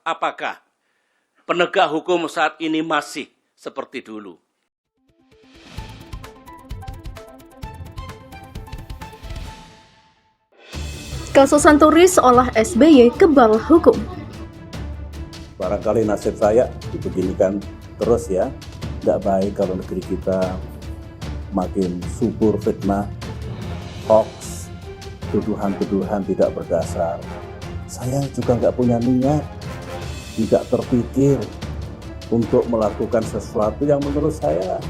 apakah penegak hukum saat ini masih seperti dulu? Kasus Santuri seolah SBY kebal hukum. Barangkali nasib saya dibeginikan terus ya. Tidak baik kalau negeri kita makin subur fitnah, hoax, tuduhan-tuduhan tidak berdasar. Saya juga nggak punya niat, tidak terpikir untuk melakukan sesuatu yang menurut saya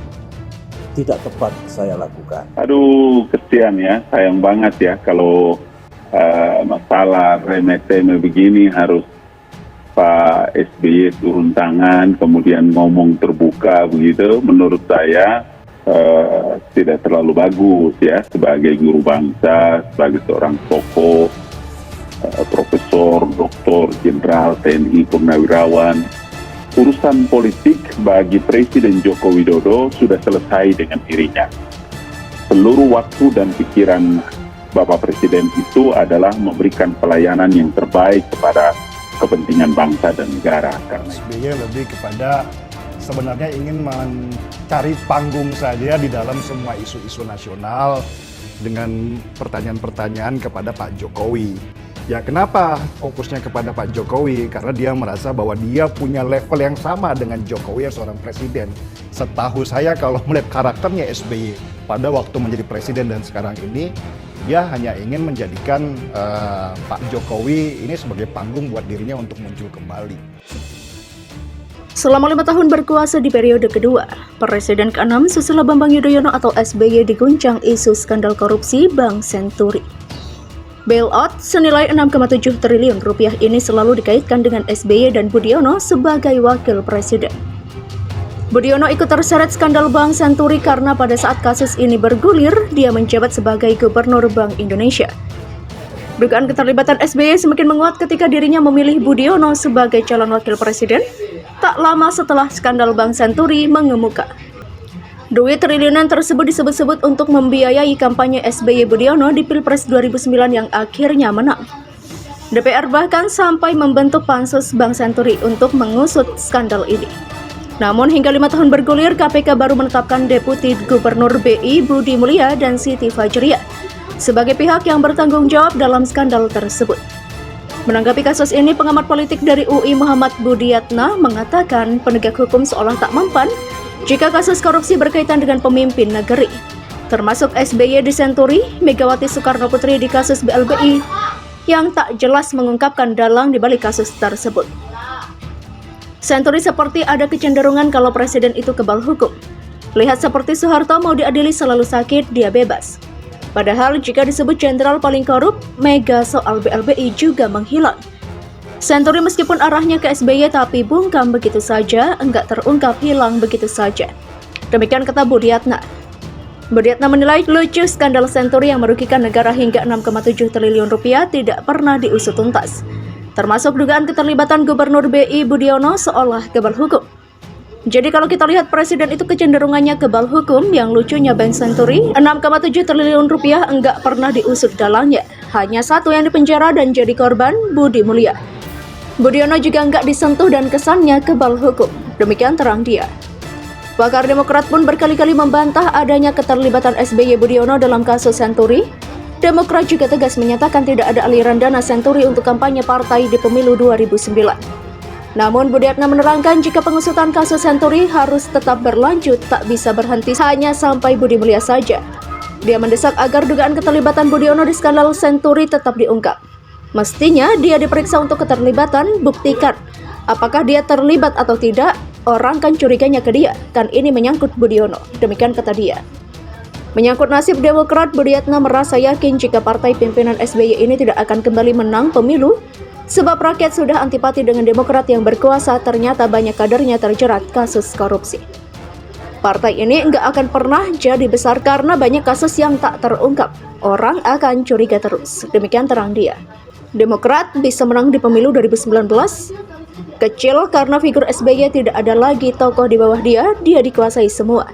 tidak tepat saya lakukan. Aduh, kesian ya, sayang banget ya kalau masalah remeh-temeh begini harus Pak SBY turun tangan, kemudian ngomong terbuka begitu. Menurut saya tidak terlalu bagus ya, sebagai guru bangsa, sebagai seorang tokoh, profesor, doktor, jenderal, TNI, purnawirawan. Urusan politik bagi Presiden Joko Widodo sudah selesai dengan dirinya. Seluruh waktu dan pikiran Bapak Presiden itu adalah memberikan pelayanan yang terbaik kepada kepentingan bangsa dan negara. Karena SBY lebih kepada sebenarnya ingin mencari panggung saja di dalam semua isu-isu nasional dengan pertanyaan-pertanyaan kepada Pak Jokowi. Ya kenapa fokusnya kepada Pak Jokowi? Karena dia merasa bahwa dia punya level yang sama dengan Jokowi yang seorang presiden. Setahu saya kalau melihat karakternya SBY pada waktu menjadi presiden dan sekarang ini, dia hanya ingin menjadikan Pak Jokowi ini sebagai panggung buat dirinya untuk muncul kembali. Selama 5 tahun berkuasa di periode kedua, Presiden ke-6 Susilo Bambang Yudhoyono atau SBY diguncang isu skandal korupsi Bank Senturi. Bailout senilai 6,7 triliun rupiah ini selalu dikaitkan dengan SBY dan Budiono sebagai wakil presiden. Budiono ikut terseret skandal Bank Senturi karena pada saat kasus ini bergulir, dia menjabat sebagai Gubernur Bank Indonesia. Dugaan keterlibatan SBY semakin menguat ketika dirinya memilih Budiono sebagai calon wakil presiden, tak lama setelah skandal Bank Senturi mengemuka. Duit triliunan tersebut disebut-sebut untuk membiayai kampanye SBY Budiono di Pilpres 2009 yang akhirnya menang. DPR bahkan sampai membentuk pansus Bank Senturi untuk mengusut skandal ini. Namun hingga 5 tahun bergulir, KPK baru menetapkan Deputi Gubernur BI Budi Mulya dan Siti Fajriah sebagai pihak yang bertanggung jawab dalam skandal tersebut. Menanggapi kasus ini, pengamat politik dari UI Muhammad Budiatna mengatakan penegak hukum seolah tak mempan jika kasus korupsi berkaitan dengan pemimpin negeri, termasuk SBY di Senturi, Megawati Soekarno Putri di kasus BLBI, yang tak jelas mengungkapkan dalang di balik kasus tersebut. Senturi seperti ada kecenderungan kalau presiden itu kebal hukum. Lihat seperti Soeharto mau diadili selalu sakit, dia bebas. Padahal jika disebut jenderal paling korup, Mega soal BLBI juga menghilang. Senturi meskipun arahnya ke SBY tapi bungkam begitu saja, enggak terungkap, hilang begitu saja. Demikian kata Budiatna. Budiatna menilai lucu skandal Senturi yang merugikan negara hingga 6,7 triliun rupiah tidak pernah diusut tuntas. Termasuk dugaan keterlibatan Gubernur BI Budiono seolah kebal hukum. Jadi kalau kita lihat presiden itu kecenderungannya kebal hukum, yang lucunya Bank Senturi 6,7 triliun rupiah enggak pernah diusut dalangnya. Hanya satu yang dipenjara dan jadi korban, Budi Mulya. Budiono juga enggak disentuh dan kesannya kebal hukum. Demikian terang dia. Pakar Demokrat pun berkali-kali membantah adanya keterlibatan SBY Budiono dalam kasus Senturi. Demokrat juga tegas menyatakan tidak ada aliran dana Senturi untuk kampanye partai di pemilu 2009. Namun Budiatna menerangkan jika pengusutan kasus Senturi harus tetap berlanjut, tak bisa berhenti hanya sampai Budi Mulya saja. Dia mendesak agar dugaan keterlibatan Budiono di skandal Senturi tetap diungkap. Mestinya dia diperiksa untuk keterlibatan, buktikan. Apakah dia terlibat atau tidak, orang kan curiganya ke dia, kan ini menyangkut Budiono. Demikian kata dia. Menyangkut nasib Demokrat, Budiatna merasa yakin jika partai pimpinan SBY ini tidak akan kembali menang pemilu, sebab rakyat sudah antipati dengan Demokrat yang berkuasa, ternyata banyak kadernya terjerat kasus korupsi. Partai ini enggak akan pernah jadi besar karena banyak kasus yang tak terungkap. Orang akan curiga terus. Demikian terang dia. Demokrat bisa menang di pemilu 2019. Kecil karena figur SBY tidak ada lagi tokoh di bawah dia dikuasai semua.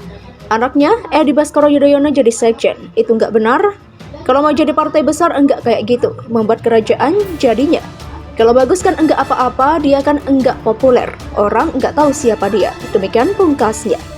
Anaknya, Edi Baskoro Yudhoyono jadi sekjen. Itu enggak benar. Kalau mau jadi partai besar enggak kayak gitu. Membuat kerajaan jadinya. Kalau bagus kan enggak apa-apa, dia kan enggak populer. Orang enggak tahu siapa dia. Demikian pungkasnya.